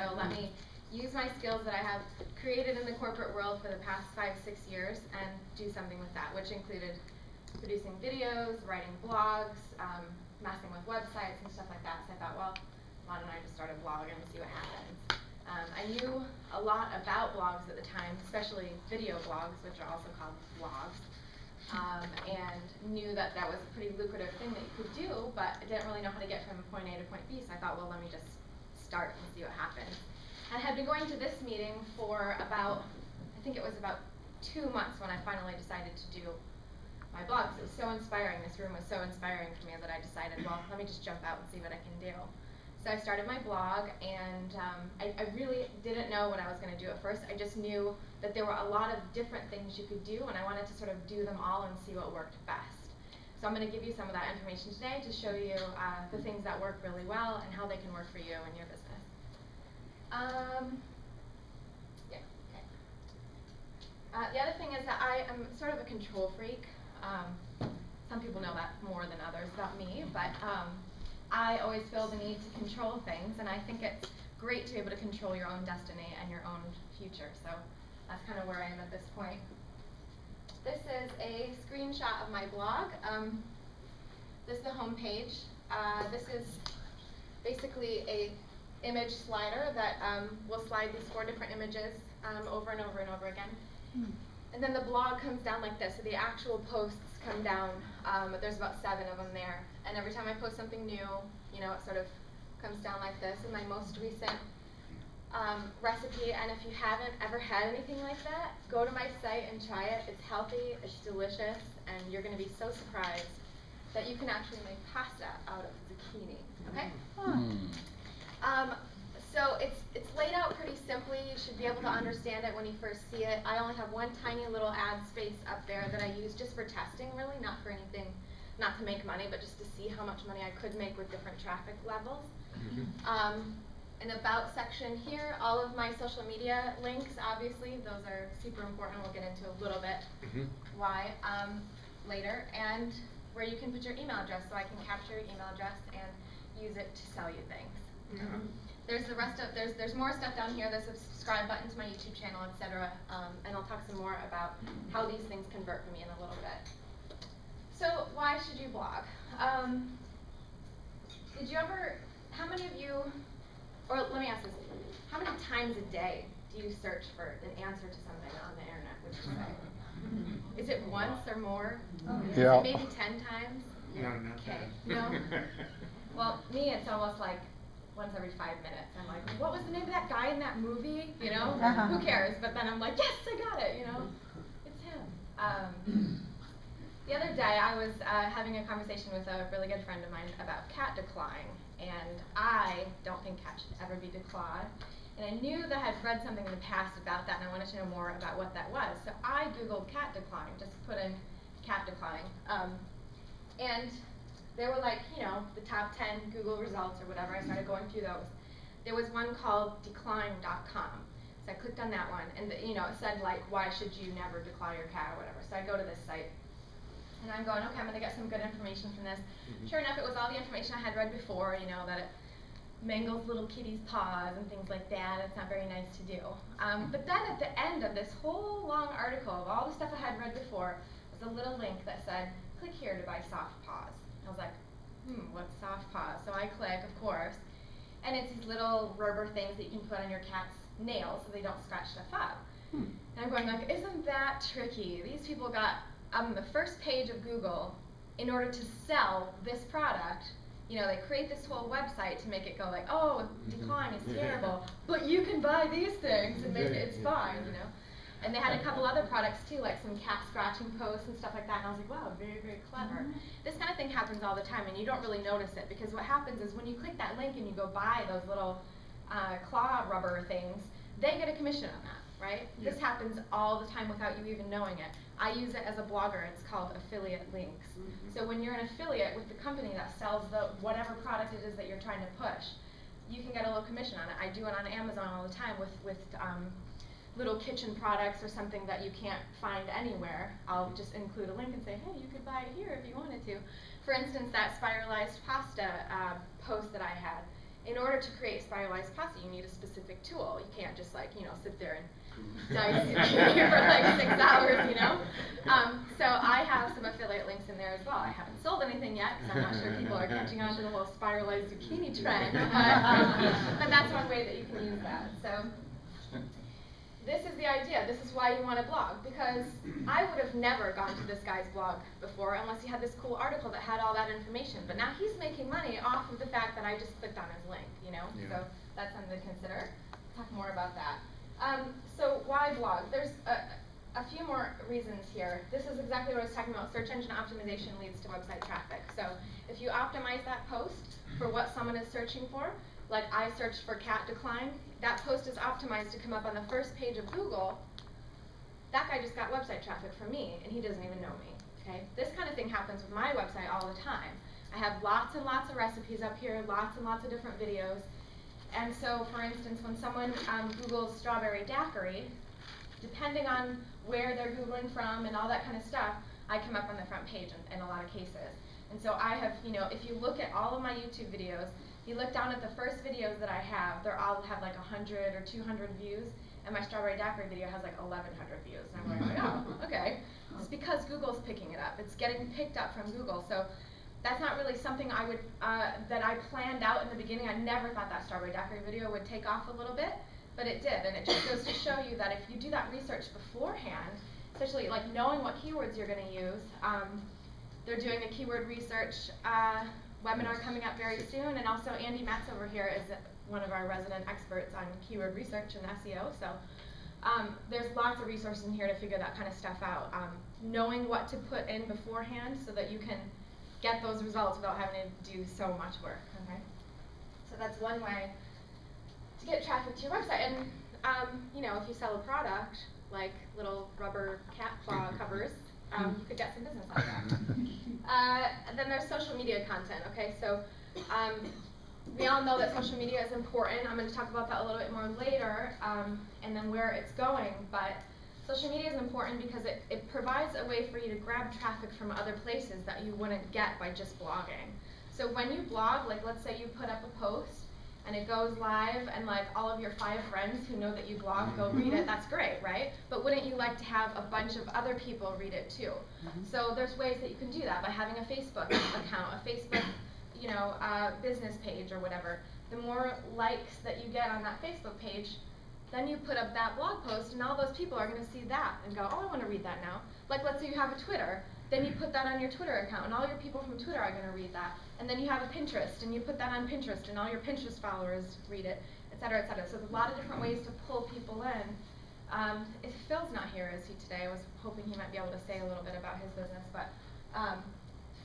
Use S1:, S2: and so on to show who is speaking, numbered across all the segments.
S1: So let me use my skills that I have created in the corporate world for the past 5-6 years and do something with that, which included producing videos, writing blogs, messing with websites and stuff like that. So I thought, well, why don't I just start a blog and see what happens. I knew a lot about blogs at the time, especially video blogs, which are also called blogs, and knew that that was a pretty lucrative thing that you could do, but I didn't really know how to get from point A to point B, so I thought, well, let me just start and see what happens. I had been going to this meeting for about, I think it was about 2 months when I finally decided to do my blog. It was so inspiring. This room was so inspiring for me that I decided, well, let me just jump out and see what I can do. So I started my blog, and I really didn't know what I was going to do at first. I just knew that there were a lot of different things you could do, and I wanted to sort of do them all and see what worked best. So I'm going to give you some of that information today to show you the things that work really well and how they can work for you and your business. The other thing is that I am sort of a control freak. Some people know that more than others about me, but I always feel the need to control things, and I think it's great to be able to control your own destiny and your own future. So that's kind of where I am at this point. This is a screenshot of my blog. This is the home page. This is basically a image slider that will slide these 4 different images over and over and over again. And then the blog comes down like this. So the actual posts come down. There's about 7 of them there. And every time I post something new, you know, it sort of comes down like this. And my most recent recipe, and if you haven't ever had anything like that, go to my site and try it. It's healthy, it's delicious, and you're going to be so surprised that you can actually make pasta out of zucchini. Okay? So it's laid out pretty simply. You should be able to understand it when you first see it. I only have one tiny little ad space up there that I use just for testing, really, not for anything, not to make money, but just to see how much money I could make with different traffic levels. In the About section here, all of my social media links, obviously, those are super important. We'll get into a little bit why later. And where you can put your email address, so I can capture your email address and use it to sell you things. There's the rest of, there's more stuff down here. There's a subscribe button to my YouTube channel, etc. And I'll talk some more about how these things convert for me in a little bit. So why should you blog? Did you ever, how many of you, or let me ask this, how many times a day do you search for an answer to something on the internet, would you say? Is it once or more?
S2: Yeah.
S1: Is it maybe 10 times? Okay. No? Well, me, it's almost like once every 5 minutes. I'm like, what was the name of that guy in that movie? You know? Who cares? But then I'm like, yes, I got it, you know? It's him. The other day, I was having a conversation with a really good friend of mine about cat declawing. And I don't think cats should ever be declawed. And I knew that I had read something in the past about that, and I wanted to know more about what that was. So I Googled cat declawing, just put in cat declawing. And there were, like, you know, the top 10 Google results or whatever. I started going through those. There was one called declawing.com. So I clicked on that one, and you know, it said, like, why should you never declaw your cat or whatever. So I go to this site, and I'm going, okay, I'm going to get some good information from this. Sure enough, it was all the information I had read before, you know, that it mangles little kitties' paws and things like that. It's not very nice to do. But then at the end of this whole long article of all the stuff I had read before was a little link that said, click here to buy soft paws. I was like, what's soft paws? So I click, of course, and it's these little rubber things that you can put on your cat's nails so they don't scratch stuff up. And I'm going like, isn't that tricky? These people got on the first page of Google in order to sell this product. You know, they create this whole website to make it go like, oh, declawing is terrible, but you can buy these things and maybe it's fine, you know. And they had a couple other products too, like some cat scratching posts and stuff like that, and I was like, wow, very, very clever. This kind of thing happens all the time, and you don't really notice it, because what happens is when you click that link and you go buy those little claw rubber things, they get a commission on that, right? This happens all the time without you even knowing it. I use it as a blogger. It's called affiliate links. So when you're an affiliate with the company that sells the whatever product it is that you're trying to push, you can get a little commission on it. I do it on Amazon all the time with little kitchen products or something that you can't find anywhere. I'll just include a link and say, hey, you could buy it here if you wanted to. For instance, that spiralized pasta post that I had, in order to create spiralized pasta, you need a specific tool. You can't just like, sit there and dice zucchini for like 6 hours, So I have some affiliate links in there as well. I haven't sold anything yet because I'm not sure people are catching on to the whole spiralized zucchini trend, but that's one way that you can use that. So this is the idea. This is why you want to blog, because I would have never gone to this guy's blog before unless he had this cool article that had all that information. But now he's making money off of the fact that I just clicked on his link,
S2: Yeah.
S1: So that's something to consider. Talk more about that. So why blog? There's a few more reasons here. This is exactly what I was talking about. Search engine optimization leads to website traffic. So if you optimize that post for what someone is searching for, like I searched for cat decline, that post is optimized to come up on the first page of Google. That guy just got website traffic from me, and he doesn't even know me. Okay? This kind of thing happens with my website all the time. I have lots and lots of recipes up here, lots and lots of different videos. And so, for instance, when someone Googles strawberry daiquiri, depending on where they're Googling from and all that kind of stuff, I come up on the front page in a lot of cases. And so I have, if you look at all of my YouTube videos, you look down at the first videos that I have, they all have like 100 or 200 views, and my strawberry daiquiri video has like 1,100 views. And I'm like, oh, okay. It's because Google's picking it up. It's getting picked up from Google. So that's not really something I would that I planned out in the beginning. I never thought that strawberry daiquiri video would take off a little bit, but it did. And it just goes to show you that if you do that research beforehand, especially like knowing what keywords you're going to use, they're doing a keyword research webinar coming up very soon, and also Andy Metz over here is one of our resident experts on keyword research and SEO. So there's lots of resources in here to figure that kind of stuff out. Knowing what to put in beforehand so that you can get those results without having to do so much work. Okay, so that's one way to get traffic to your website. And if you sell a product like little rubber cat claw covers, you could get some business out of that. And then there's social media content. Okay, so we all know that social media is important. I'm going to talk about that a little bit more later, and then where it's going. But social media is important because it provides a way for you to grab traffic from other places that you wouldn't get by just blogging. So when you blog, like let's say you put up a post and it goes live, and like all of your 5 friends who know that you blog go read it, that's great, right? But wouldn't you like to have a bunch of other people read it too? So there's ways that you can do that by having a Facebook account, a Facebook business page or whatever. The more likes that you get on that Facebook page, then you put up that blog post, and all those people are going to see that and go, oh, I want to read that now. Like let's say you have a Twitter, then you put that on your Twitter account, and all your people from Twitter are going to read that. And then you have a Pinterest, and you put that on Pinterest, and all your Pinterest followers read it, et cetera, et cetera. So there's a lot of different ways to pull people in. If Phil's not here, is he today? I was hoping he might be able to say a little bit about his business, but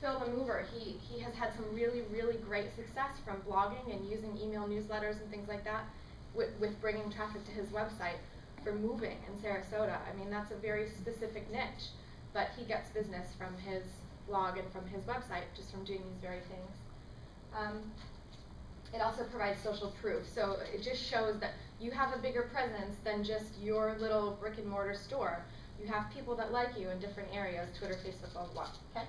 S1: Phil the Mover, he has had some really, really great success from blogging and using email newsletters and things like that with bringing traffic to his website for moving in Sarasota. I mean, that's a very specific niche, but he gets business from his blog and from his website just from doing these very things. It also provides social proof, so it just shows that you have a bigger presence than just your little brick and mortar store. You have people that like you in different areas, Twitter, Facebook, blah, blah, blah. Okay?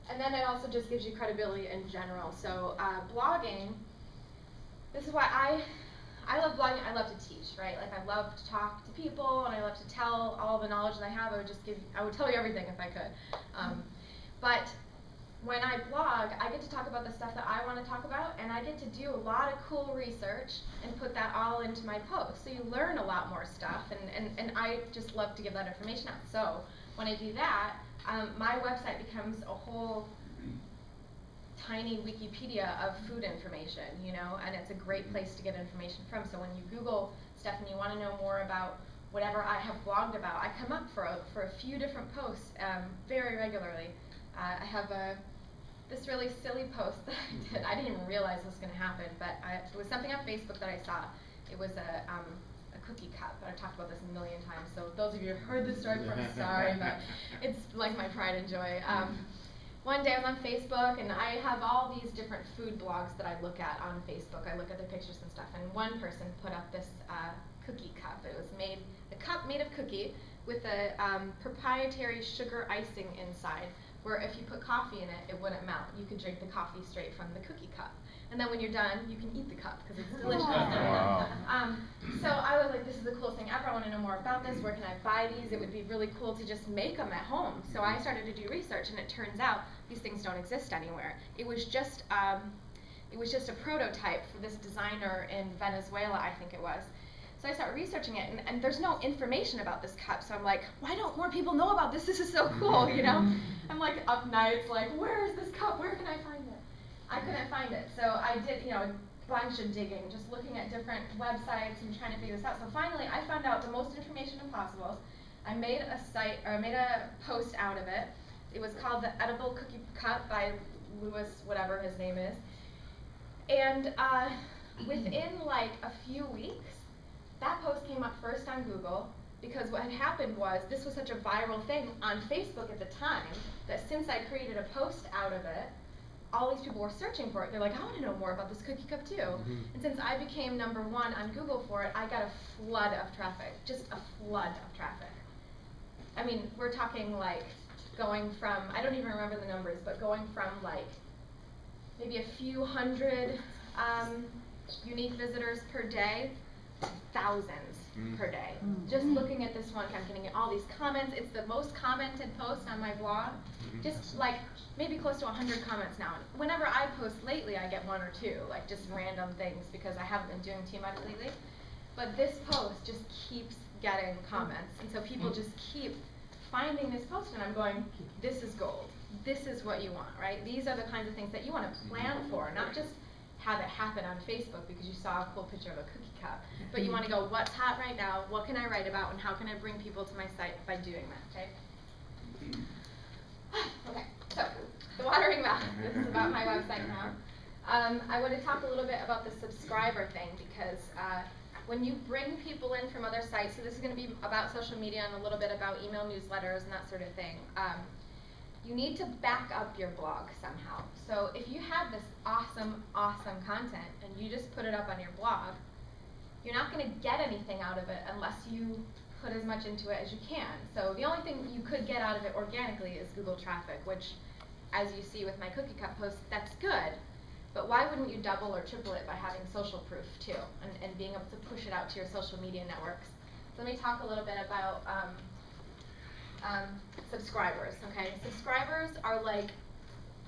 S1: And then it also just gives you credibility in general. So blogging, this is why I love blogging. I love to teach, right? Like I love to talk to people, and I love to tell all the knowledge that I have. I would tell you everything if I could. But when I blog, I get to talk about the stuff that I want to talk about, and I get to do a lot of cool research and put that all into my post. So you learn a lot more stuff, and I just love to give that information out. So when I do that, my website becomes a whole tiny Wikipedia of food information, and it's a great place to get information from. So when you Google stuff and you want to know more about whatever I have blogged about, I come up for a few different posts very regularly. I have this really silly post that I did. I didn't even realize this was going to happen, but it was something on Facebook that I saw. It was a cookie cup. I've talked about this a million times, so those of you who heard this story, I'm sorry, but it's like my pride and joy. One day I was on Facebook, and I have all these different food blogs that I look at on Facebook. I look at their pictures and stuff, and one person put up this cookie cup. It was a cup made of cookie with a proprietary sugar icing inside, where if you put coffee in it, it wouldn't melt. You could drink the coffee straight from the cookie cup. And then when you're done, you can eat the cup because it's delicious.
S2: Wow.
S1: So I was like, this is the coolest thing ever. I want to know more about this. Where can I buy these? It would be really cool to just make them at home. So I started to do research, and it turns out these things don't exist anywhere. It was just a prototype for this designer in Venezuela, I think it was. So I started researching it, and there's no information about this cup. So I'm like, why don't more people know about this? This is so cool, you know? I'm like up nights, like, where is this cup? Where can I find it? I couldn't find it. So I did, you know, a bunch of digging, just looking at different websites and trying to figure this out. So finally, I found out the most information possible. I made a post out of it. It was called The Edible Cookie Cup by Louis, whatever his name is. And within like a few weeks, that post came up first on Google, because what had happened was this was such a viral thing on Facebook at the time that since I created a post out of it, all these people were searching for it. They're like, I want to know more about this cookie cup too. And since I became #1 on Google for it, I got a flood of traffic, just a flood of traffic. I mean, we're talking like going from, I don't even remember the numbers, but going from like maybe a few hundred unique visitors per day, thousands per day. Just looking at this one, I'm getting all these comments. It's the most commented post on my blog. Just like maybe close to 100 comments now. Whenever I post lately, I get 1 or 2, like just random things because I haven't been doing too much lately. But this post just keeps getting comments, and so people just keep finding this post, and I'm going, this is gold. This is what you want, right? These are the kinds of things that you want to plan for, not just have it happen on Facebook because you saw a cool picture of a cookie cup, but you want to go, what's hot right now, what can I write about, and how can I bring people to my site by doing that, okay? Okay, so, the watering mouth. This is about my website now. I want to talk a little bit about the subscriber thing, because when you bring people in from other sites, so this is going to be about social media and a little bit about email newsletters and that sort of thing, you need to back up your blog somehow. So if you have this awesome, awesome content and you just put it up on your blog, you're not going to get anything out of it unless you put as much into it as you can. So the only thing you could get out of it organically is Google traffic, which, as you see with my cookie cup post, that's good. But why wouldn't you double or triple it by having social proof too, and being able to push it out to your social media networks? So let me talk a little bit about subscribers, okay? Subscribers are like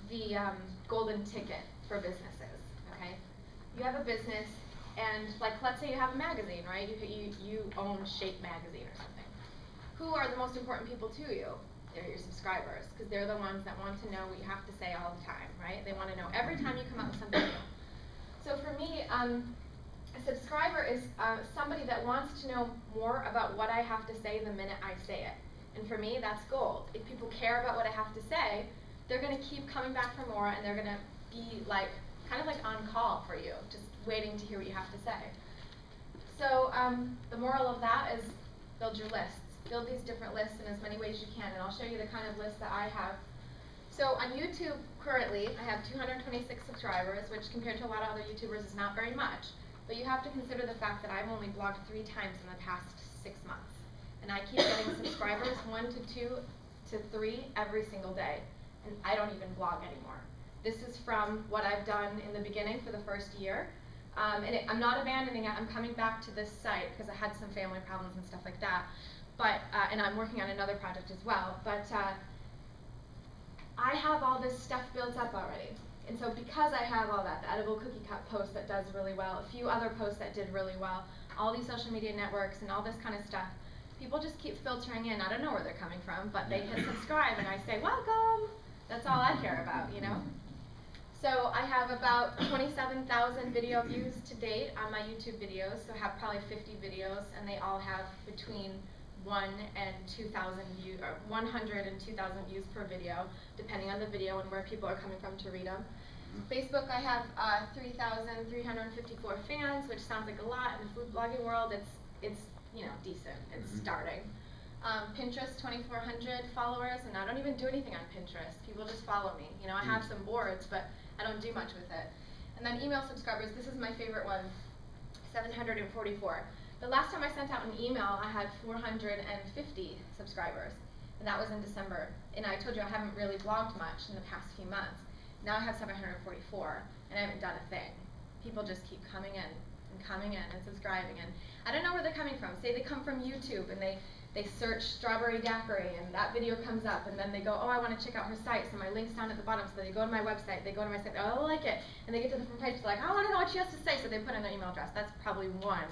S1: the golden ticket for businesses, okay? You have a business, and like, let's say you have a magazine, right? You own Shape magazine or something. Who are the most important people to you? They're your subscribers, because they're the ones that want to know what you have to say all the time, right? They want to know every time you come up with something new. So for me, a subscriber is somebody that wants to know more about what I have to say the minute I say it. And for me, that's gold. If people care about what I have to say, they're going to keep coming back for more, and they're going to be like, kind of like on call for you, just waiting to hear what you have to say. So the moral of that is build your lists. Build these different lists in as many ways as you can, and I'll show you the kind of list that I have. So on YouTube, currently, I have 226 subscribers, which compared to a lot of other YouTubers is not very much. But you have to consider the fact that I've only blogged 3 times in the past 6 months. And I keep getting subscribers 1 to 2 to 3 every single day. And I don't even blog anymore. This is from what I've done in the beginning for the first year. I'm not abandoning it. I'm coming back to this site because I had some family problems and stuff like that. But, and I'm working on another project as well. But I have all this stuff built up already. And so because I have all that, the edible cookie cup post that does really well, a few other posts that did really well, all these social media networks and all this kind of stuff, people just keep filtering in. I don't know where they're coming from, but they hit subscribe and I say, welcome. That's all I care about, you know? So I have about 27,000 video views to date on my YouTube videos, so I have probably 50 videos, and they all have between 100 and 2,000 views per video, depending on the video and where people are coming from to read them. Facebook, I have 3,354 fans, which sounds like a lot. In the food blogging world, it's you know, decent. It's starting. Pinterest, 2,400 followers, and I don't even do anything on Pinterest. People just follow me. You know, I have some boards, but I don't do much with it. And then email subscribers, this is my favorite one, 744. The last time I sent out an email, I had 450 subscribers, and that was in December. and I told you I haven't really blogged much in the past few months. Now I have 744, and I haven't done a thing. People just keep coming in and subscribing, and I don't know where they're coming from. Say they come from YouTube and they search strawberry daiquiri and that video comes up, and then they go, oh, I want to check out her site, so my link's down at the bottom, so they go to my website, oh, I like it, and they get to the front page, they're like, I want to know what she has to say, so they put in their email address. That's probably one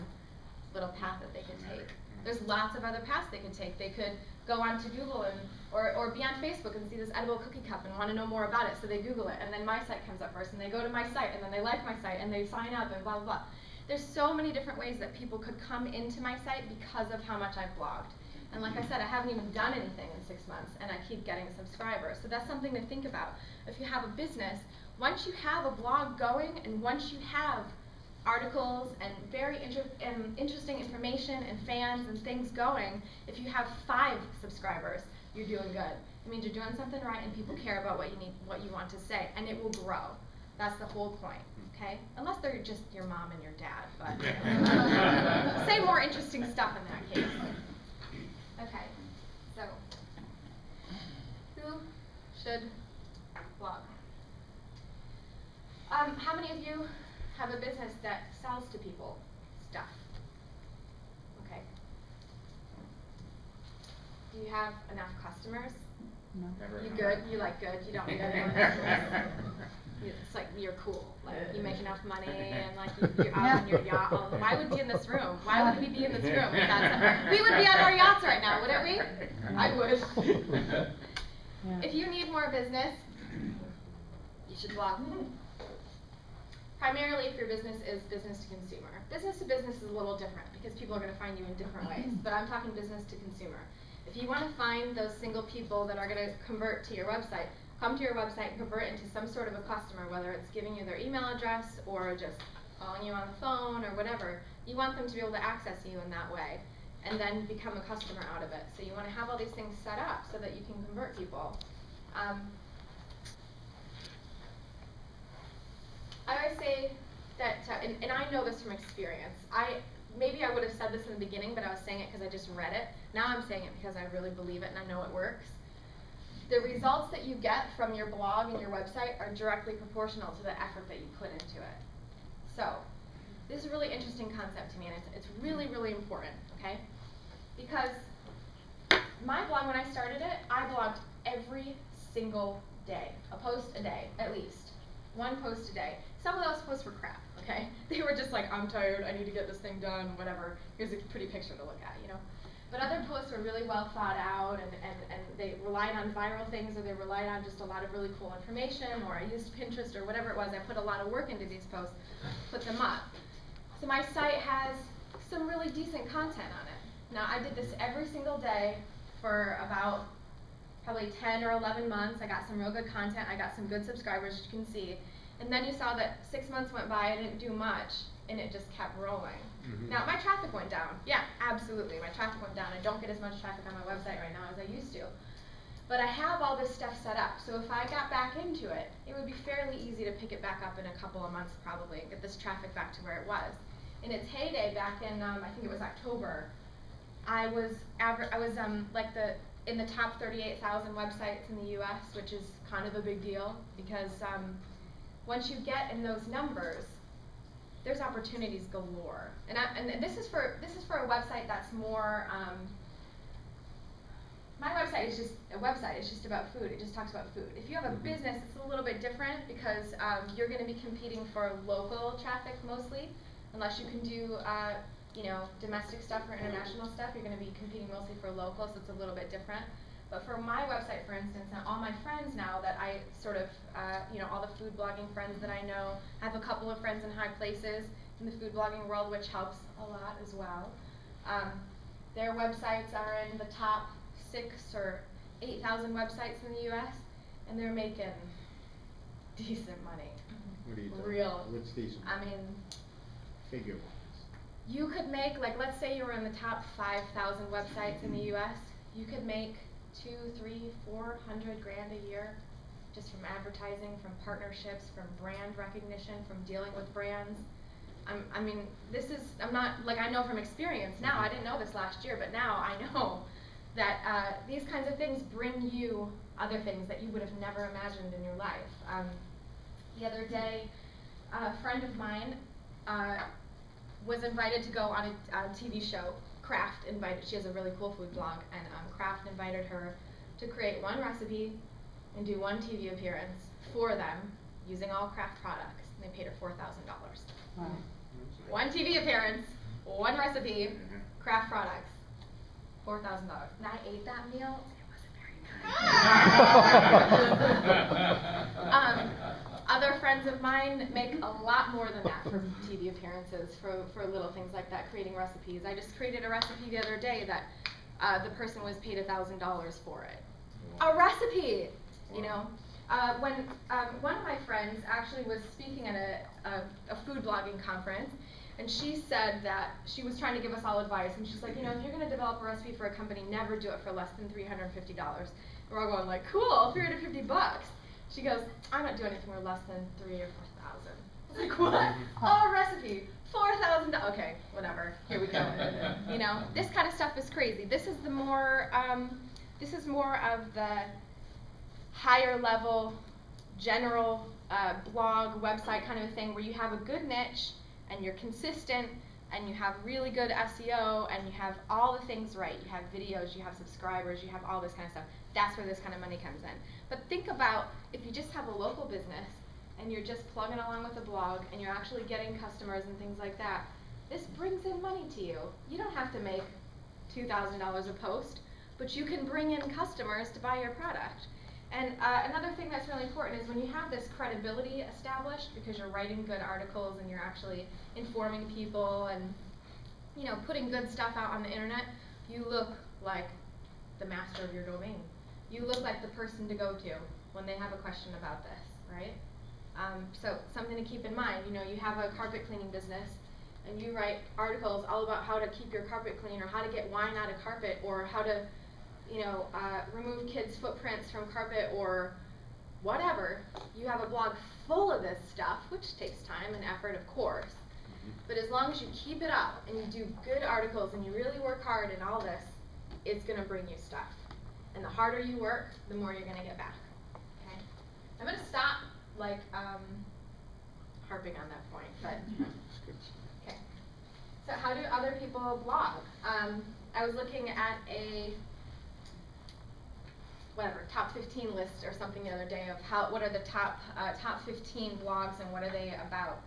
S1: little path that they could take. There's lots of other paths they could take. They could go onto Google or be on Facebook and see this edible cookie cup and want to know more about it, so they Google it, and then my site comes up first, and they go to my site, and then they like my site, and they sign up, and blah, blah, blah. There's so many different ways that people could come into my site because of how much I've blogged. And like I said, I haven't even done anything in 6 months, and I keep getting subscribers. So that's something to think about. If you have a business, once you have a blog going, and once you have articles and very interesting information and fans and things going, if you have 5 subscribers, you're doing good. It means you're doing something right, and people care about what you want to say, and it will grow. That's the whole point. Okay? Unless they're just your mom and your dad, but say more interesting stuff in that case. Okay, so who should blog? How many of you have a business that sells to people stuff? Okay. Do you have enough customers?
S2: No.
S3: Never.
S1: You good? You like good? You don't need any more customers? It's like you're cool. Like you make enough money, and like you're out on your yacht. Oh, why would we be in this room? Why would we be in this room? We would be on our yachts right now, wouldn't we? I would.
S2: Yeah.
S1: If you need more business, you should blog. Primarily, if your business is business to consumer. Business to business is a little different because people are going to find you in different ways. But I'm talking business to consumer. If you want to find those single people that are going to convert to your website, come to your website and convert into some sort of a customer, whether it's giving you their email address or just calling you on the phone or whatever. You want them to be able to access you in that way and then become a customer out of it. So you want to have all these things set up so that you can convert people. I always say that, and I know this from experience. Maybe I would have said this in the beginning, but I was saying it because I just read it. Now I'm saying it because I really believe it and I know it works. The results that you get from your blog and your website are directly proportional to the effort that you put into it. So, this is a really interesting concept to me, and it's really, really important, okay? Because my blog, when I started it, I blogged every single day. A post a day, at least. 1 post a day. Some of those posts were crap, okay? They were just like, I'm tired, I need to get this thing done, whatever. Here's a pretty picture to look at, you know? But other posts were really well thought out, and they relied on viral things, or they relied on just a lot of really cool information, or I used Pinterest or whatever it was. I put a lot of work into these posts, put them up. So my site has some really decent content on it. Now I did this every single day for about probably 10 or 11 months. I got some real good content. I got some good subscribers, as you can see. And then you saw that 6 months went by, I didn't do much, and it just kept rolling. Now, my traffic went down. Yeah, absolutely. My traffic went down. I don't get as much traffic on my website right now as I used to. But I have all this stuff set up, so if I got back into it, it would be fairly easy to pick it back up in a couple of months probably and get this traffic back to where it was. In its heyday back in, I think it was October, I was in the top 38,000 websites in the US, which is kind of a big deal because once you get in those numbers, there's opportunities galore, and this is for a website that's more. My website is just a website. It's just about food. It just talks about food. If you have a business, it's a little bit different because you're going to be competing for local traffic mostly, unless you can do domestic stuff or international stuff. You're going to be competing mostly for local, so it's a little bit different. But for my website, for instance, and all my friends now that I sort of, all the food blogging friends that I know, I have a couple of friends in high places in the food blogging world, which helps a lot as well. Their websites are in the top 6 or 8,000 websites in the US, and they're making decent money.
S3: What are you talking
S1: Real.
S3: about? What's decent?
S1: I mean,
S3: figure-wise.
S1: You could make, like, let's say you were in the top 5,000 websites in the US, you could make 200, 300, 400 grand a year just from advertising, from partnerships, from brand recognition, from dealing with brands. I mean, I'm not, like, I know from experience now, I didn't know this last year, but now I know that these kinds of things bring you other things that you would have never imagined in your life. The other day, a friend of mine was invited to go on a TV show. Kraft invited, she has a really cool food blog, and Kraft invited her to create one recipe and do one TV appearance for them using all Kraft products. And they paid her $4,000.
S2: Wow.
S1: One TV appearance, one recipe, Kraft products, $4,000. And I ate that meal. It wasn't very good. Other friends of mine make a lot more than that for TV appearances, for little things like that, creating recipes. I just created a recipe the other day that the person was paid $1,000 for it. A recipe, you know. When one of my friends actually was speaking at a food blogging conference, and she said that she was trying to give us all advice, and she's like, you know, if you're going to develop a recipe for a company, never do it for less than $350. And we're all going like, cool, $350 bucks. She goes, I'm not doing anything for less than $3,000 or $4,000. I was like, what? Oh, a recipe, $4,000. Okay, whatever. Here we go. You know, this kind of stuff is crazy. This is the more, this is more of the higher level, general blog, website kind of a thing where you have a good niche and you're consistent and you have really good SEO and you have all the things right. You have videos, you have subscribers, you have all this kind of stuff. That's where this kind of money comes in. But think about if you just have a local business and you're just plugging along with a blog and you're actually getting customers and things like that, this brings in money to you. You don't have to make $2,000 a post, but you can bring in customers to buy your product. And another thing that's really important is when you have this credibility established because you're writing good articles and you're actually informing people and, you know, putting good stuff out on the internet, you look like the master of your domain. You look like the person to go to when they have a question about this, right? So something to keep in mind, you know, you have a carpet cleaning business and you write articles all about how to keep your carpet clean or how to get wine out of carpet or how to, you know, remove kids' footprints from carpet or whatever. You have a blog full of this stuff, which takes time and effort, of course. But as long as you keep it up and you do good articles and you really work hard in all this, it's going to bring you stuff. And the harder you work, the more you're going to get back. Okay? I'm going to stop, like, harping on that point. But okay. So how do other people blog? I was looking at a top 15 list or something the other day of what are the top 15 blogs and what are they about.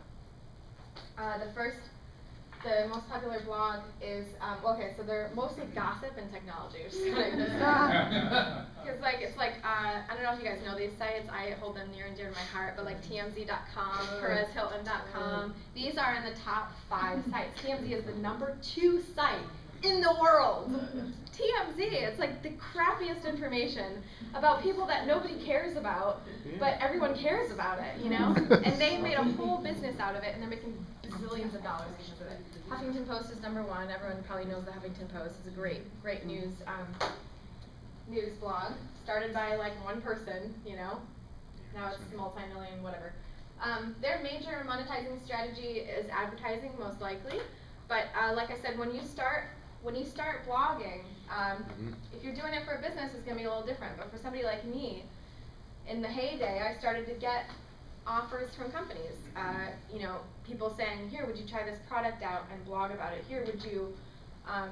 S1: The most popular blog is, okay, so they're mostly gossip and technology, which is kind of it's like, I don't know if you guys know these sites, I hold them near and dear to my heart, but like TMZ.com, PerezHilton.com, these are in the top 5 sites. TMZ is the #2 site in the world. TMZ, it's like the crappiest information about people that nobody cares about, but everyone cares about it, you know? And they made a whole business out of it, and they're making zillions of dollars because of it. Huffington Post is #1. Everyone probably knows the Huffington Post. It's a great news news blog. Started by like one person, you know? Now it's multi-million, whatever. Their major monetizing strategy is advertising, most likely. But like I said, when you start blogging, if you're doing it for a business, it's going to be a little different. But for somebody like me, in the heyday, I started to get offers from companies. You know, people saying, here, would you try this product out and blog about it? Here, would you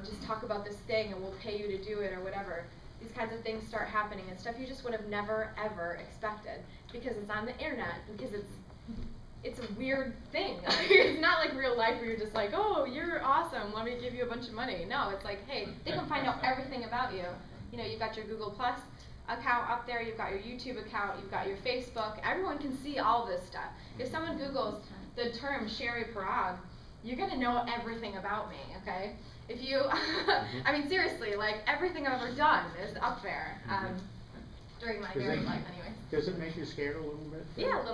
S1: just talk about this thing and we'll pay you to do it or whatever. These kinds of things start happening and stuff you just would have never, ever expected because it's on the internet, because it's a weird thing. It's not like real life where you're just like, oh, you're awesome, let me give you a bunch of money. No, it's like, hey, they can find out everything about you. You know, you've got your Google Plus account up there, you've got your YouTube account, you've got your Facebook. Everyone can see all this stuff. If someone Googles the term CheriParrag, you're going to know everything about me, okay? If you, I mean, seriously, like, everything I've ever done is up there during my married life anyway.
S3: Does it make you scared a little bit?
S1: Yeah, a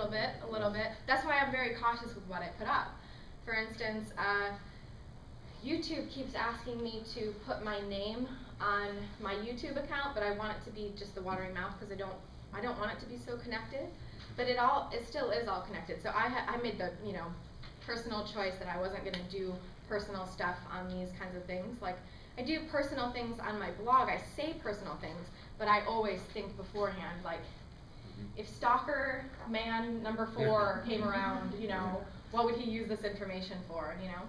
S1: little bit. That's why I'm very cautious with what I put up. For instance, YouTube keeps asking me to put my name on my YouTube account, but I want it to be just the watering mouth because I don't want it to be so connected. But it still is all connected. So I made the, you know, personal choice that I wasn't going to do personal stuff on these kinds of things. Like I do personal things on my blog. I say personal things, but I always think beforehand, like, if stalker man number 4 came around, you know, what would he use this information for, you know?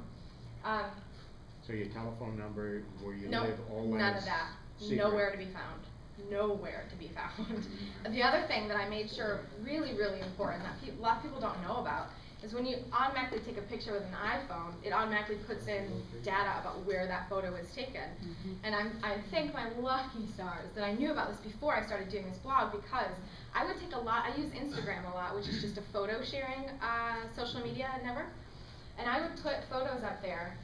S3: So your telephone number, where you
S1: No,
S3: live, all that
S1: none
S3: is
S1: of that.
S3: secret.
S1: Nowhere to be found. Nowhere to be found. The other thing that I made sure really, really important that a lot of people don't know about is when you automatically take a picture with an iPhone, it automatically puts in data about where that photo was taken. And I thank my lucky stars that I knew about this before I started doing this blog, because I would take I use Instagram a lot, which is just a photo sharing social media network. And I would put photos up there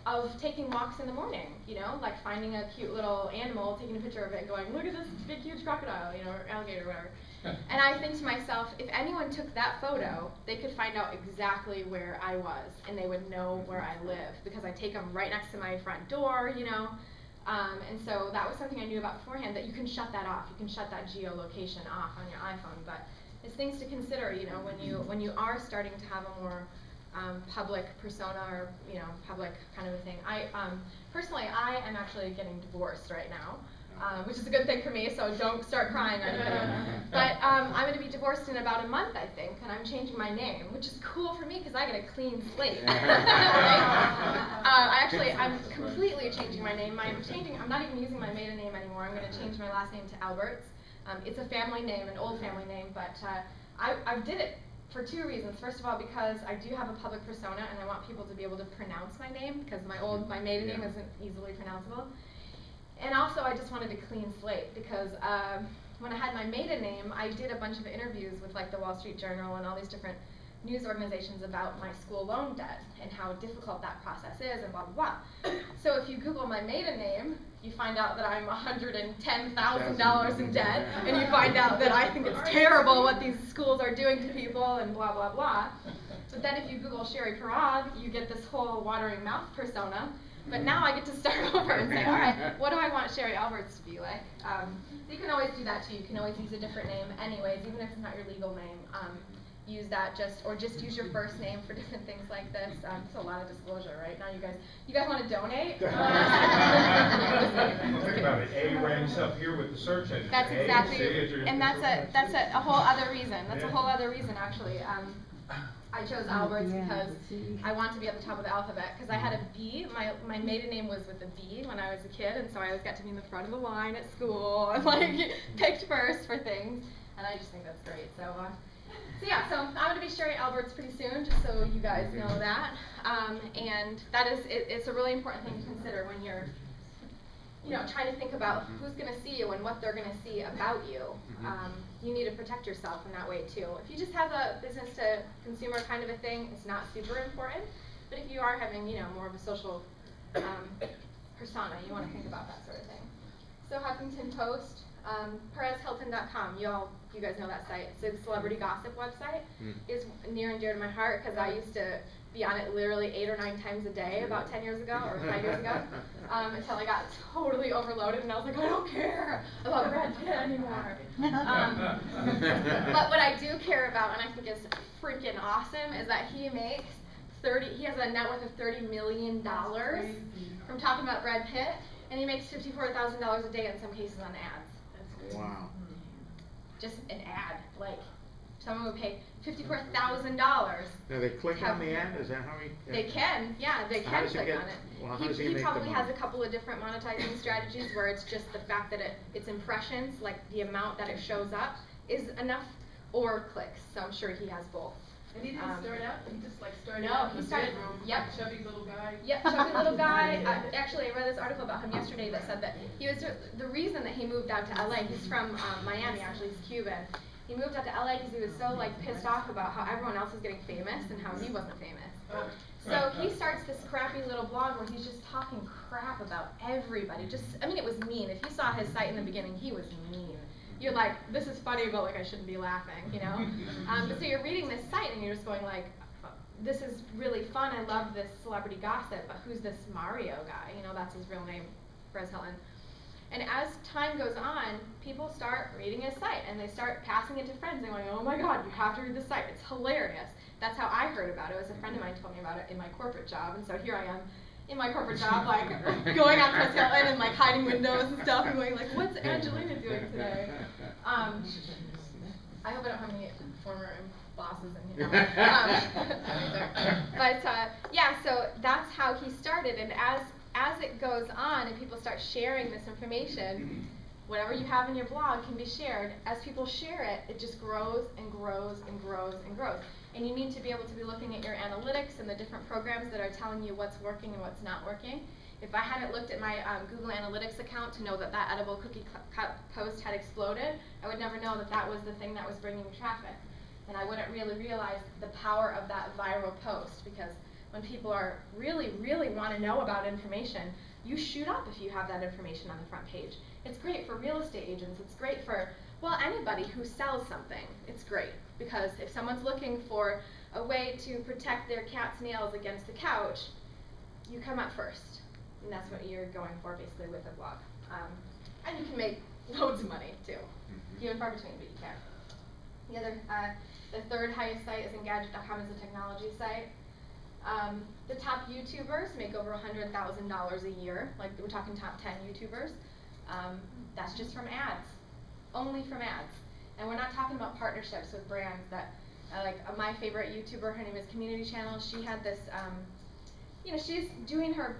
S1: of taking walks in the morning, you know, like finding a cute little animal, taking a picture of it, and going, look at this big, huge crocodile, you know, or alligator, or whatever. And I think to myself, if anyone took that photo, they could find out exactly where I was, and they would know where I live, because I take them right next to my front door, you know. And so that was something I knew about beforehand, that you can shut that off. You can shut that geolocation off on your iPhone. But it's things to consider, you know, when you are starting to have a more public persona, or, you know, public kind of a thing. Personally, I am actually getting divorced right now, which is a good thing for me, so don't start crying or anything. But I'm going to be divorced in about a month, I think, and I'm changing my name, which is cool for me because I get a clean slate. I'm completely changing my name. I'm not even using my maiden name anymore. I'm going to change my last name to Alberts. It's a family name, an old family name, but I did it for 2 reasons. First of all, because I do have a public persona, and I want people to be able to pronounce my name, because my maiden name isn't easily pronounceable. And also, I just wanted a clean slate, because when I had my maiden name, I did a bunch of interviews with like the Wall Street Journal and all these different news organizations about my school loan debt and how difficult that process is, and blah, blah, blah. So if you Google my maiden name, you find out that I'm $110,000 in debt, and you find out that I think it's terrible what these schools are doing to people, and blah, blah, blah. But then if you Google CheriParrag, you get this whole watering mouth persona. But now I get to start over and say, all right, what do I want Sherry Alberts to be like? So you can always do that too. You can always use a different name anyways, even if it's not your legal name. Use that or just use your first name for different things like this. It's a lot of disclosure, right? Now you guys want to donate?
S4: Think about it. A ranks up here with the search engine.
S1: That's exactly, and that's a whole other reason. That's a whole other reason actually. I chose Alberts because I want to be at the top of the alphabet, because I had a B. My maiden name was with a B when I was a kid, and so I always got to be in the front of the line at school and like picked first for things, and I just think that's great. So yeah, so I'm going to be Sherry Alberts pretty soon, just so you guys know that. And that is, it's a really important thing to consider when you're, you know, trying to think about who's going to see you and what they're going to see about you. You need to protect yourself in that way too. If you just have a business to consumer kind of a thing, it's not super important. But if you are having, you know, more of a social persona, you want to think about that sort of thing. So Huffington Post, PerezHilton.com. You guys know that site. It's a celebrity gossip website. It's near and dear to my heart because I used to be on it literally 8 or 9 times a day about 10 years ago or 5 years ago, until I got totally overloaded and I was like, I don't care about Brad Pitt anymore. But what I do care about, and I think is freaking awesome, is that he has a net worth of $30 million from talking about Brad Pitt, and he makes $54,000 a day in some cases on ads.
S3: Wow.
S1: Just an ad, like someone would pay $54,000.
S3: Now they click on the ad? Is that how he?
S1: They can, yeah, they can click on it.
S3: Well, how does he make
S1: probably
S3: the
S1: has
S3: money?
S1: a couple of different monetizing strategies where it's just the fact that it's impressions, like the amount that it shows up is enough, or clicks. So I'm sure he has both.
S5: And he didn't start out, he just like started
S1: No,
S5: out
S1: he
S5: in the
S1: started,
S5: bedroom,
S1: yep.
S5: chubby little guy.
S1: Yep, chubby little guy. Actually, I read this article about him yesterday that said that he was the reason that he moved out to LA. He's from Miami, actually. He's Cuban. He moved out to LA because he was so like pissed off about how everyone else was getting famous and how he wasn't famous. So he starts this crappy little blog where he's just talking crap about everybody. I mean, it was mean. If you saw his site in the beginning, he was mean. You're like, this is funny, but like I shouldn't be laughing, you know? So you're reading this site and you're just going like, this is really fun. I love this celebrity gossip, but who's this Mario guy? You know, that's his real name, Perez Hilton. And as time goes on, people start reading his site and they start passing it to friends and going, oh my God, you have to read this site. It's hilarious. That's how I heard about it. It was a friend of mine told me about it in my corporate job, and so here I am in my corporate job, like going on Chris Hilton and like hiding windows and stuff and going like, what's Angelina doing today? I hope I don't have any former bosses in here. But yeah, so that's how he started, and as it goes on and people start sharing this information, whatever you have in your blog can be shared. As people share it, it just grows and grows and grows and grows. And you need to be able to be looking at your analytics and the different programs that are telling you what's working and what's not working. If I hadn't looked at my Google Analytics account to know that that edible cookie cup post had exploded, I would never know that that was the thing that was bringing traffic. And I wouldn't really realize the power of that viral post, because when people are really want to know about information, you shoot up if you have that information on the front page. It's great for real estate agents. It's great for, well, anybody who sells something. It's great, because if someone's looking for a way to protect their cat's nails against the couch, you come up first. And that's what you're going for basically with a blog. And you can make loads of money too. Few and far between, but you can. The third highest site is Engadget.com. It's a technology site. The top YouTubers make over $100,000 a year. Like, we're talking top 10 YouTubers. That's just from ads, only from ads. And we're not talking about partnerships with brands that, my favorite YouTuber, her name is Community Channel. She had this, she's doing her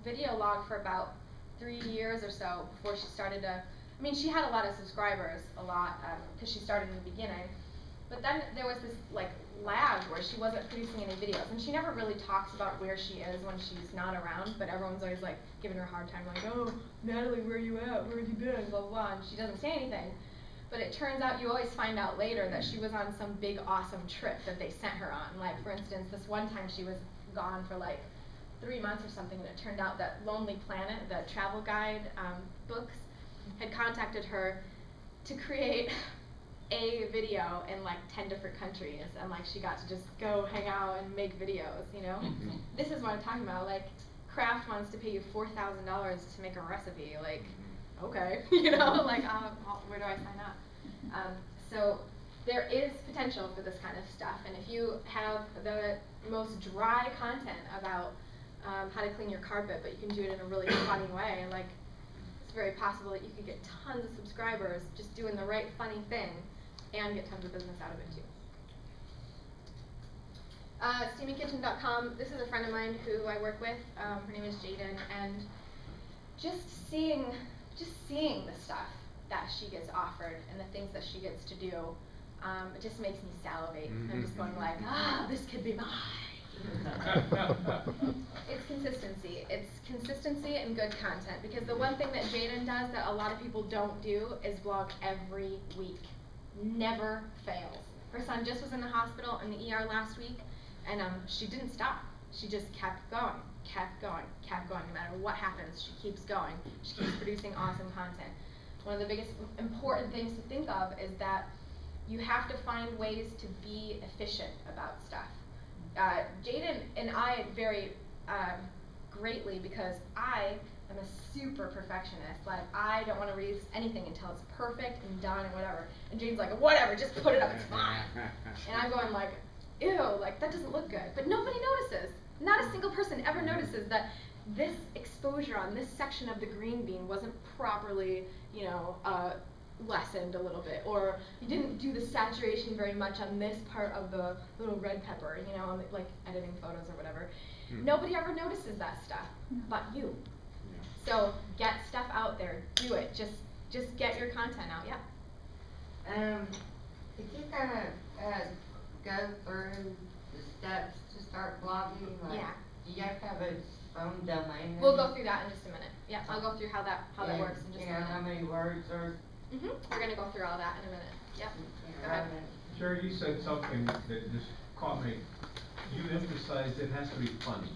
S1: video log for about 3 years or so before she started to, she had a lot of subscribers, because she started in the beginning. But then there was this lag where she wasn't producing any videos, and she never really talks about where she is when she's not around, but everyone's always giving her a hard time, oh, Natalie, where are you at? Where have you been? Blah, blah, blah, and she doesn't say anything. But it turns out, you always find out later that she was on some big awesome trip that they sent her on. Like, for instance, this one time she was gone for 3 months or something, and it turned out that Lonely Planet, the travel guide books, had contacted her to create a video in 10 different countries, and she got to just go hang out and make videos, This is what I'm talking about. Kraft wants to pay you $4,000 to make a recipe. Okay, where do I sign up? So there is potential for this kind of stuff, and if you have the most dry content about how to clean your carpet, but you can do it in a really funny way, it's very possible that you could get tons of subscribers just doing the right funny thing and get tons of business out of it too. SteamyKitchen.com, this is a friend of mine who I work with. Her name is Jaden, and just seeing the stuff that she gets offered and the things that she gets to do, it just makes me salivate. I'm just going this could be mine. It's consistency. It's consistency and good content, because the one thing that Jaden does that a lot of people don't do is vlog every week. Never fails. Her son just was in the hospital in the ER last week, and she didn't stop. She just kept going. No matter what happens, she keeps going. She keeps producing awesome content. One of the biggest important things to think of is that you have to find ways to be efficient about stuff. Jaden and I vary greatly, because I am a super perfectionist. I don't want to release anything until it's perfect and done and whatever. And Jaden's whatever, just put it up, it's fine. And I'm going ew, that doesn't look good. But nobody notices. Not a single person ever notices that this exposure on this section of the green bean wasn't properly, lessened a little bit, or you didn't do the saturation very much on this part of the little red pepper, on editing photos or whatever. Nobody ever notices that stuff, but you. So get stuff out there, do it. Just get your content out. Yeah.
S6: If you go through the steps to start blogging,
S1: yeah.
S6: Do you have to have a phone domain?
S1: We'll go through that in just a minute. Yeah, I'll go through how that works in just a minute.
S6: How many words are?
S1: We're gonna go through all that in a minute. Yep. Go ahead.
S4: Sherry, you said something that just caught me. You emphasized it has to be funny.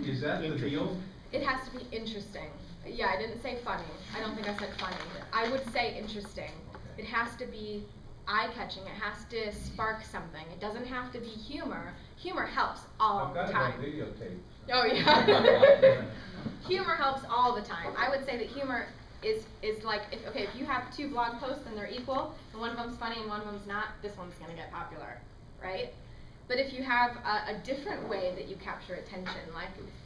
S4: Is that the deal?
S1: It has to be interesting. Yeah, I didn't say funny. I don't think I said funny. I would say interesting. Okay. It has to be eye-catching. It has to spark something. It doesn't have to be humor. Humor helps all the time.
S4: I've got it on videotape.
S1: Oh yeah. Humor helps all the time. I would say that humor is if you have 2 blog posts and they're equal, and one of them's funny and one of them's not, this one's gonna get popular, right? But if you have a different way that you capture attention,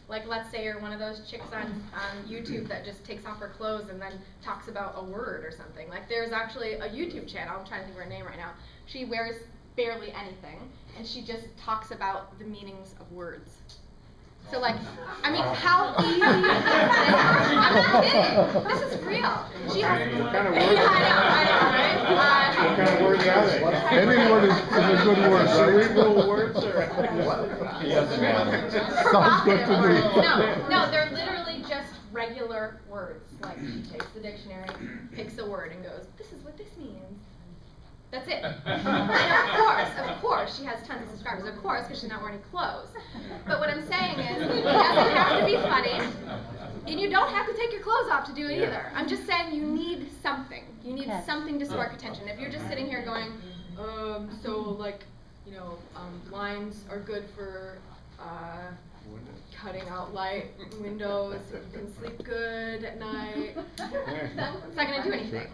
S1: like let's say you're one of those chicks on YouTube that just takes off her clothes and then talks about a word or something. Like there's actually a YouTube channel, I'm trying to think of her name right now. She wears barely anything, and she just talks about the meanings of words. So like, I mean, how easy is it? I'm not kidding. This is real. She has,
S3: What kind of words?
S1: Yeah, I know, right?
S3: What kind of words are they?
S7: Any word is a good word,
S3: Cerebral words or?
S7: Sounds good to me.
S1: No, they're literally just regular words. Like she takes the dictionary, picks a word, and goes, "This is what this means." That's it. And of course, she has tons of subscribers, of course, because she's not wearing clothes. But what I'm saying is, it doesn't have to be funny, and you don't have to take your clothes off to do it either. I'm just saying you need something. You need something to spark attention. If you're just sitting here going, so like, blinds are good for cutting out light windows, so you can sleep good at night. It's not going to do anything.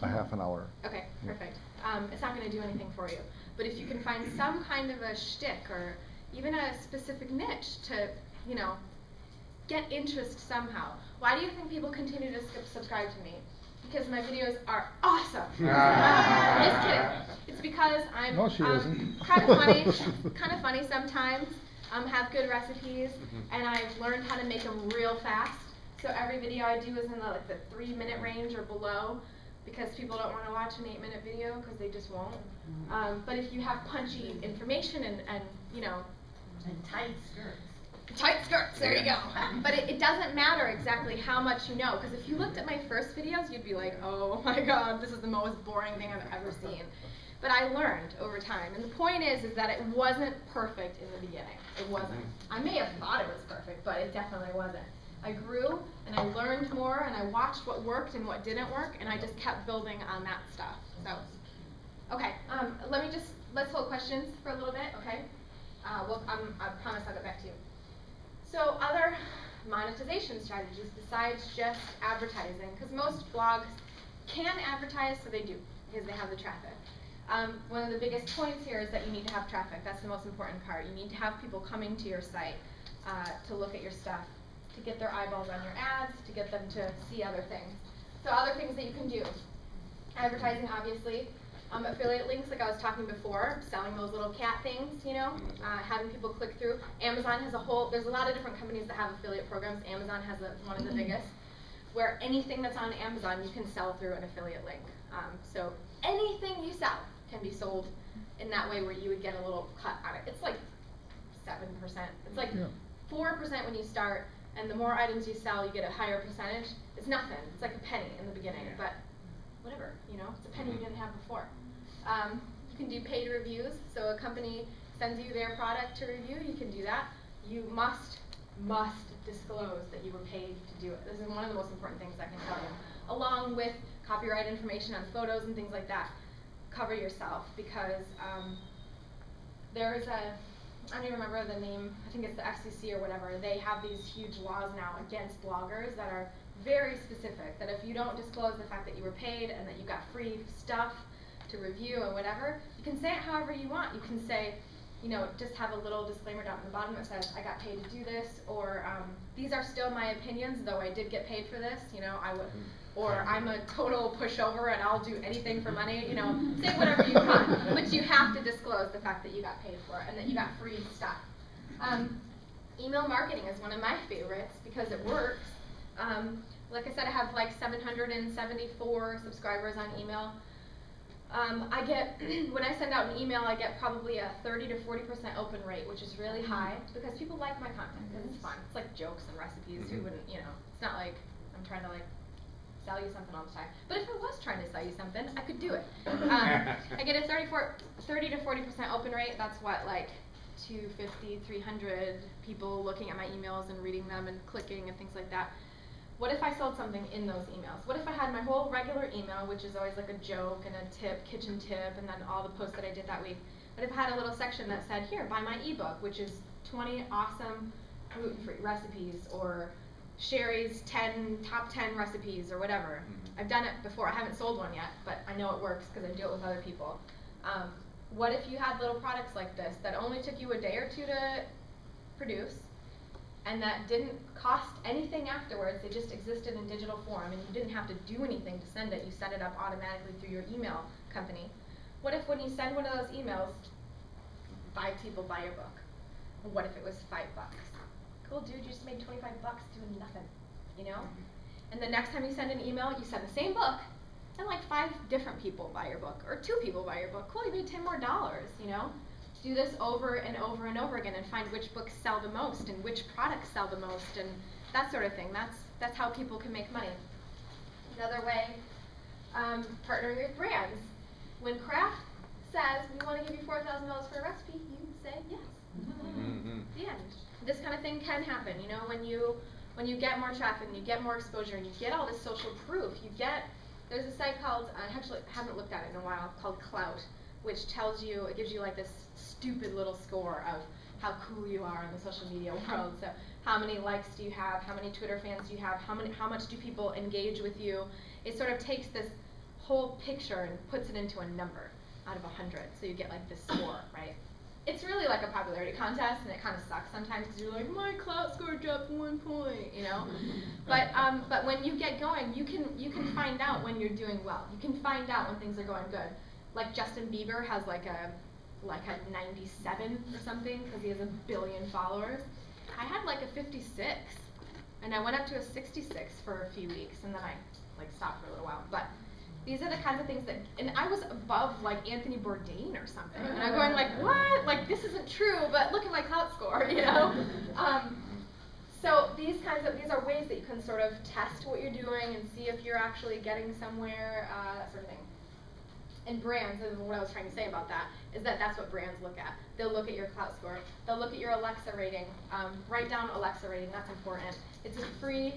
S7: A half an hour.
S1: Okay, perfect. It's not going to do anything for you. But if you can find some kind of a shtick or even a specific niche to, get interest somehow. Why do you think people continue to subscribe to me? Because my videos are awesome. Just kidding. It's because I'm kind of funny sometimes. Have good recipes, and I've learned how to make them real fast. So every video I do is in the 3-minute range or below, because people don't want to watch an 8-minute video because they just won't. But if you have punchy information and
S6: tight skirts.
S1: Tight skirts, there you go. But it doesn't matter exactly how much you know, because if you looked at my first videos, you'd be like, oh my god, this is the most boring thing I've ever seen. But I learned over time, and the point is that it wasn't perfect in the beginning. It wasn't. I may have thought it was perfect, but it definitely wasn't. I grew, and I learned more, and I watched what worked and what didn't work, and I just kept building on that stuff. So, okay, let's hold questions for a little bit, okay? I promise I'll get back to you. So other monetization strategies besides just advertising, because most blogs can advertise, so they do, because they have the traffic. One of the biggest points here is that you need to have traffic. That's the most important part. You need to have people coming to your site to look at your stuff, to get their eyeballs on your ads, to get them to see other things. So other things that you can do. Advertising, obviously. Affiliate links, like I was talking before, selling those little cat things, having people click through. Amazon has there's a lot of different companies that have affiliate programs. Amazon has one of the biggest, where anything that's on Amazon you can sell through an affiliate link. So anything you sell can be sold in that way, where you would get a little cut on it. It's like 7%. It's like 4% when you start, and the more items you sell, you get a higher percentage. It's nothing. It's like a penny in the beginning, but whatever, it's a penny you didn't have before. You can do paid reviews. So a company sends you their product to review, you can do that. You must disclose that you were paid to do it. This is one of the most important things I can tell you. Along with copyright information on photos and things like that. Cover yourself, because there is I don't even remember the name, I think it's the FCC or whatever. They have these huge laws now against bloggers that are very specific, that if you don't disclose the fact that you were paid and that you got free stuff to review and whatever, you can say it however you want. You can say, just have a little disclaimer down at the bottom that says, I got paid to do this, or these are still my opinions, though I did get paid for this, I would, or I'm a total pushover and I'll do anything for money, say whatever you want, but you have to disclose the fact that you got paid for it and that you got free stuff. Email marketing is one of my favorites because it works. Like I said, I have like 774 subscribers on email. I get, when I send out an email, I get probably a 30 to 40% open rate, which is really high because people like my content because it's fun. It's like jokes and recipes. Who wouldn't, it's not like I'm trying to sell you something all the time. But if I was trying to sell you something, I could do it. I get a 30 to 40% open rate. That's what, 250, 300 people looking at my emails and reading them and clicking and things like that. What if I sold something in those emails? What if I had my whole regular email, which is always like a joke and a tip, kitchen tip, and then all the posts that I did that week? What if I had a little section that said, here, buy my ebook, which is 20 awesome gluten-free recipes, or Sherry's top 10 recipes, or whatever. I've done it before. I haven't sold one yet, but I know it works because I do it with other people. What if you had little products like this that only took you a day or two to produce, and that didn't cost anything afterwards, they just existed in digital form, and you didn't have to do anything to send it, you set it up automatically through your email company. What if when you send one of those emails, 5 people buy your book? What if it was $5? Cool, dude, you just made $25 doing nothing, you know? And the next time you send an email, you send the same book, and like 5 different people buy your book, or 2 people buy your book. Cool, you made $10 more, you know? Do this over and over and over again and find which books sell the most and which products sell the most and that sort of thing. That's how people can make money. Another way, partnering with brands. When Kraft says, we want to give you $4,000 for a recipe, you say yes. The end. This kind of thing can happen, you know, when you get more traffic and you get more exposure and you get all this social proof, there's a site called, I actually haven't looked at it in a while, called Clout, which tells you, it gives you like this stupid little score of how cool you are in the social media world. So how many likes do you have, how many Twitter fans do you have, how much do people engage with you. It sort of takes this whole picture and puts it into a number out of 100, so you get like this score, right? It's really like a popularity contest, and it kind of sucks sometimes because you're like, my Clout score dropped 1 point, you know? But when you get going, you can find out when you're doing well. You can find out when things are going good. Like Justin Bieber has like a 97 or something because he has 1 billion followers. I had like a 56, and I went up to a 66 for a few weeks, and then I like stopped for a little while. But these are the kinds of things that, and I was above like Anthony Bourdain or something, and I'm going like, what? Like this isn't true, but look at my Clout score, you know? So these are ways that you can sort of test what you're doing and see if you're actually getting somewhere, that sort of thing. And brands, and what I was trying to say about that, is that that's what brands look at. They'll look at your Clout score. They'll look at your Alexa rating. Write down Alexa rating, that's important. It's a free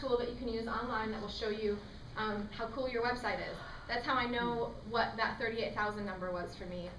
S1: tool that you can use online that will show you how cool your website is. That's how I know what that 38,000 number was for me